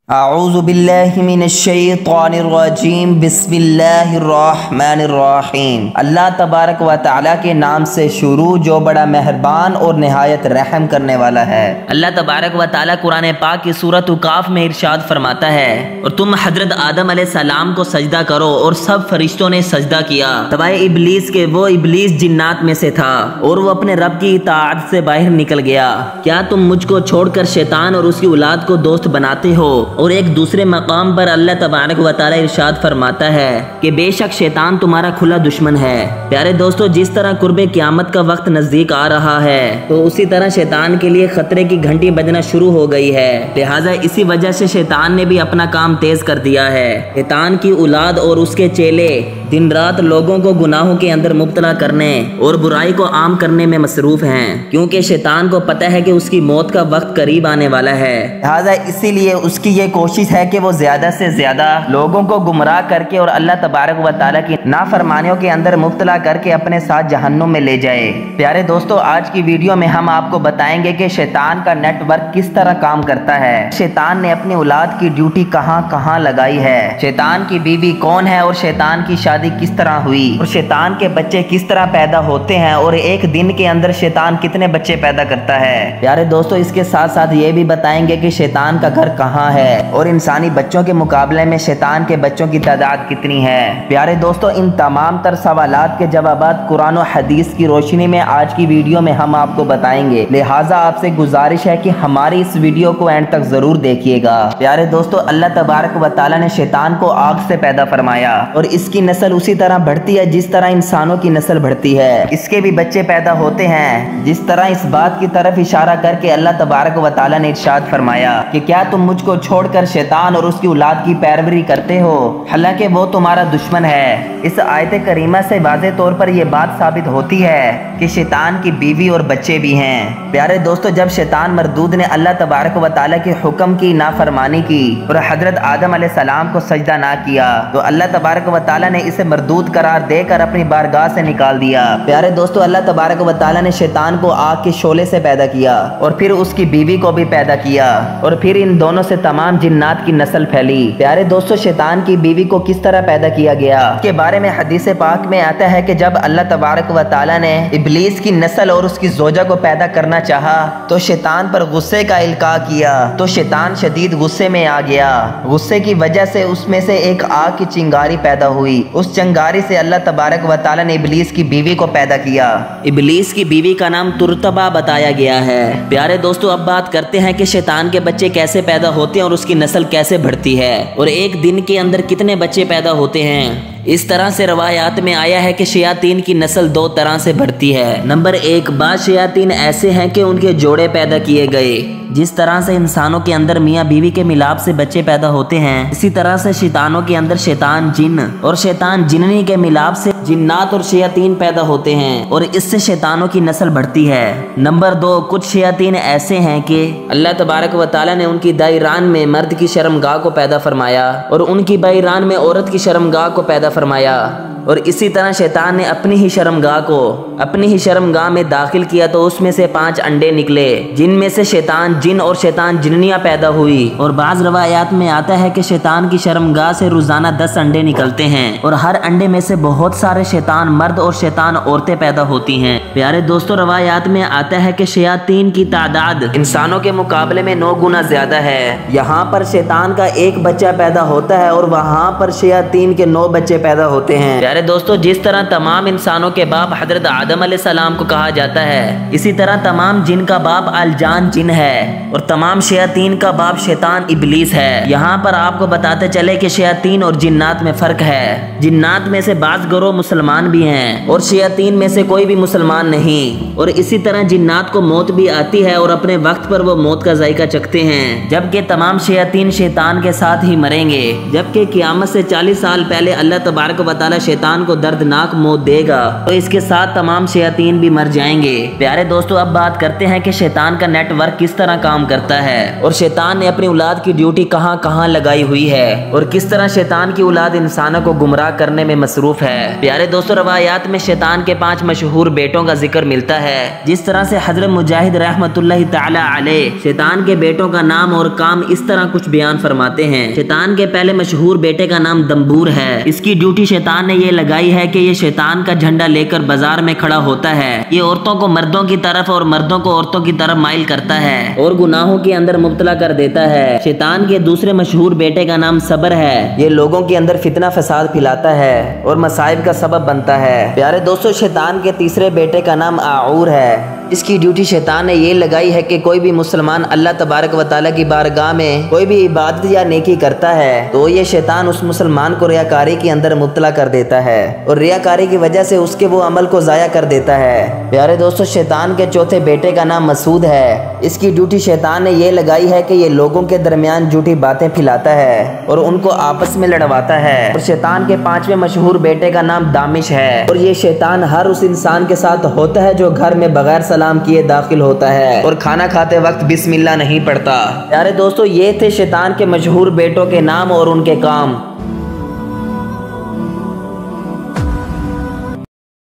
اعوذ باللہ من الشیطان الرجیم بسم اللہ الرحمن الرحیم۔ اللہ تبارک و تعالیٰ کے نام سے شروع جو بڑا مہربان اور نہایت رحم کرنے والا ہے۔ اللہ تبارک و تعالیٰ قرآن پاک کی سورۃ کاف میں ارشاد فرماتا ہے، اور تم حضرت آدم علیہ السلام کو سجدہ کرو، اور سب فرشتوں نے سجدہ کیا سوائے ابلیس کے، وہ ابلیس جنات میں سے تھا اور وہ اپنے رب کی اطاعت سے باہر نکل گیا۔ کیا تم مجھ کو چھوڑ کر شیطان اور اس کی اولاد کو دوست بناتے ہو؟ اور ایک دوسرے مقام پر اللہ تبارک و تعالی ارشاد فرماتا ہے کہ بے شک شیطان تمہارا کھلا دشمن ہے۔ پیارے دوستو، جس طرح قرب قیامت کا وقت نزدیک آ رہا ہے تو اسی طرح شیطان کے لیے خطرے کی گھنٹی بجنا شروع ہو گئی ہے، لہٰذا اسی وجہ سے شیطان نے بھی اپنا کام تیز کر دیا ہے۔ شیطان کی اولاد اور اس کے چیلے دن رات لوگوں کو گناہوں کے اندر مبتلا کرنے اور برائی کو عام کرنے میں مصروف ہیں، کیونکہ شیطان کو پتہ ہے کہ اس کی موت کا وقت قریب آنے والا ہے، لہٰذا اسی لیے اس کی یہ کوشش ہے کہ وہ زیادہ سے زیادہ لوگوں کو گمراہ کر کے اور اللہ تبارک و تعالیٰ کی نافرمانیوں کے اندر مبتلا کر کے اپنے ساتھ جہنم میں لے جائے۔ پیارے دوستو، آج کی ویڈیو میں ہم آپ کو بتائیں گے کہ شیطان کا نیٹ ورک کس طرح کام کرتا ہے، شیطان نے اپنی اولاد کی ڈیوٹی کہاں کہاں لگائی ہے، شیطان کی بیوی کون ہے، اور شیطان کی شادی کس طرح ہوئی، اور شیطان کے بچے کس طرح پیدا ہوتے ہیں، اور ایک دن کے اندر شیطان کتنے بچے پیدا کرتا ہے۔ پیارے دوستو، اس کے ساتھ ساتھ یہ بھی بتائیں گے کہ شیطان کا گھر کہاں ہے اور انسانی بچوں کے مقابلے میں شیطان کے بچوں کی تعداد کتنی ہے۔ پیارے دوستو، ان تمام تر سوالات کے جوابات قرآن و حدیث کی روشنی میں آج کی ویڈیو میں ہم آپ کو بتائیں گے، لہٰذا آپ سے گزارش ہے کہ ہماری اس ویڈیو کو اینڈ تک ضرور دیکھیے گا۔ پیارے دوستو، اللہ تبارک و تعالیٰ نے شیطان کو آگ سے پیدا فرمایا، اور اس کی نسل اسی طرح بڑھتی ہے جس طرح انسانوں کی نسل بڑھتی ہے، اس کے بھی بچے پیدا ہوتے ہیں جس طرح اس بات کی طرف اشارہ کر کے اللہ تبارک و تعالیٰ نے ارشاد فرمایا کہ کیا تم مجھ کو چھوڑ کر شیطان اور اس کی اولاد کی پیروی کرتے ہو، حالانکہ وہ تمہارا دشمن ہے۔ اس آیت کریمہ سے واضح طور پر یہ بات ثابت ہوتی ہے کہ شیطان کی بیوی اور بچے بھی ہیں۔ پیارے دوستو، جب شیطان مردود نے اللہ تبارک و تعالیٰ کے حکم کی نافرمانی کی اور حضرت آدم علیہ السلام کو سجدہ نہ کیا تو اللہ تبارک و تعالیٰ نے اسے مردود قرار دے کر اپنی بارگاہ سے نکال دیا۔ پیارے دوستو، اللہ تبارک و تعالیٰ نے شیطان کو آگ کے شعلے سے پیدا کیا اور پھر اس کی بیوی کو بھی پیدا کیا، اور پھر ان دونوں سے تمام جنات کی نسل پھیلی۔ پیارے دوستو، شیطان کی بیوی کو کس طرح پیدا کیا گیا، اس کے بارے میں حدیث پاک میں آتا ہے کہ جب اللہ تبارک و تعالیٰ نے ابلیس کی نسل اور اس کی زوجہ کو پیدا کرنا چاہا تو شیطان پر غصے کا القاء کیا، تو شیطان شدید غصے میں آ گیا۔ غصے کی وجہ سے اس میں سے ایک آگ کی چنگاری پیدا ہوئی، اس چنگاری سے اللہ تبارک و تعالیٰ نے ابلیس کی بیوی کو پیدا کیا۔ ابلیس کی بیوی کا نام ترتبہ بتایا گیا ہے۔ پیارے دوستو، اب بات کرتے ہیں کہ شیطان کے بچے کیسے پیدا ہوتے ہیں اور اس کی نسل کیسے بڑھتی ہے، اور ایک دن کے اندر کتنے بچے پیدا ہوتے ہیں۔ اس طرح سے روایات میں آیا ہے کہ شیاطین کی نسل دو طرح سے بڑھتی ہے۔ نمبر ایک، بعض شیاطین ایسے ہیں کہ ان کے جوڑے پیدا کیے گئے، جس طرح سے انسانوں کے اندر میاں بیوی کے ملاپ سے بچے پیدا ہوتے ہیں، اسی طرح سے شیطانوں کے اندر شیطان جن اور شیطان جننی کے ملاپ سے جنات اور شیاطین پیدا ہوتے ہیں، اور اس سے شیطانوں کی نسل بڑھتی ہے۔ نمبر دو، کچھ شیاطین ایسے ہیں کہ اللہ تبارک و تعالیٰ نے ان کی دائیں ران میں مرد کی شرمگاہ کو پیدا فرمایا اور ان کی بائیں ران میں عورت کی شرمگاہ کو پیدا فرمایا، اور اسی طرح شیطان نے اپنی ہی شرمگاہ میں داخل کیا تو اس میں سے 5 انڈے نکلے، جن میں سے شیطان جن اور شیطان جننیاں پیدا ہوئی، اور بعض روایات میں آتا ہے کہ شیطان کی شرمگاہ سے روزانہ 10 انڈے نکلتے ہیں، اور ہر انڈے میں سے بہت سارے شیطان مرد اور شیطان عورتیں پیدا ہوتی ہیں۔ پیارے دوستو، روایات میں آتا ہے کہ شیاطین کی تعداد انسانوں کے مقابلے میں 9 گنا زیادہ ہے۔ یہاں پر شیطان کا ایک بچہ پیدا ہوتا ہے اور وہاں پر شیاطین کے 9 بچے پیدا ہوتے ہیں۔ پیارے دوستو، جس طرح تمام انسانوں کے باپ حضرت آدم علیہ السلام کو کہا جاتا ہے، اسی طرح تمام جن کا باپ الجان جن ہے، اور تمام شیاطین کا باپ شیطان ابلیس ہے۔ یہاں پر آپ کو بتاتے چلے کہ شیاطین اور جنات میں فرق ہے۔ جنات میں سے بعض گروہ مسلمان بھی ہیں اور شیاطین میں سے کوئی بھی مسلمان نہیں، اور اسی طرح جنات کو موت بھی آتی ہے اور اپنے وقت پر وہ موت کا ذائقہ چکھتے ہیں، جبکہ تمام شیاطین شیطان کے ساتھ ہی مریں گے، جبکہ قیامت سے 40 سال پہلے اللہ تبارک و تعالیٰ شیطان شیطان کو دردناک موت دے گا تو اس کے ساتھ تمام شیاطین بھی مر جائیں گے۔ پیارے دوستو، اب بات کرتے ہیں کہ شیطان کا نیٹ ورک کس طرح کام کرتا ہے اور شیطان نے اپنی اولاد کی ڈیوٹی کہاں کہاں لگائی ہوئی ہے اور کس طرح شیطان کی اولاد انسانوں کو گمراہ کرنے میں مصروف ہے۔ پیارے دوستو، روایات میں شیطان کے 5 مشہور بیٹوں کا ذکر ملتا ہے، جس طرح سے حضرت مجاہد رحمت اللہ تعالی علیہ شیطان کے بیٹوں کا نام اور کام اس طرح کچھ بیان فرماتے ہیں۔ شیطان کے پہلے مشہور بیٹے کا نام دمبور ہے۔ اس کی ڈیوٹی شیطان نے یہ لگائی ہے کہ یہ شیطان کا جھنڈا لے کر بازار میں کھڑا ہوتا ہے۔ یہ عورتوں کو مردوں کی طرف اور مردوں کو عورتوں کی طرف مائل کرتا ہے اور گناہوں کے اندر مبتلا کر دیتا ہے۔ شیطان کے دوسرے مشہور بیٹے کا نام صبر ہے۔ یہ لوگوں کے اندر فتنہ فساد پھیلاتا ہے اور مصائب کا سبب بنتا ہے۔ پیارے دوستو، شیطان کے تیسرے بیٹے کا نام آعور ہے۔ اس کی ڈیوٹی شیطان نے یہ لگائی ہے کہ کوئی بھی مسلمان اللہ تبارک و تعالیٰ کی بارگاہ میں کوئی بھی عبادت یا نیکی کرتا ہے تو یہ شیطان اس مسلمان کو ریاکاری کے اندر مبتلا کر دیتا ہے اور ریاکاری کی وجہ سے اس کے وہ عمل کو ضائع کر دیتا ہے۔ پیارے دوستو، شیطان کے چوتھے بیٹے کا نام مسعود ہے۔ اس کی ڈیوٹی شیطان نے یہ لگائی ہے کہ یہ لوگوں کے درمیان جھوٹی باتیں پھیلاتا ہے اور ان کو آپس میں لڑواتا ہے۔ اور شیطان کے 5ویں مشہور بیٹے کا نام دامش ہے اور یہ شیطان ہر اس انسان کے ساتھ ہوتا ہے جو گھر میں بغیر سلام کیے داخل ہوتا ہے اور کھانا کھاتے وقت بسم اللہ نہیں پڑھتا۔ پیارے دوستو، یہ تھے شیطان کے مشہور بیٹوں کے نام اور ان کے کام۔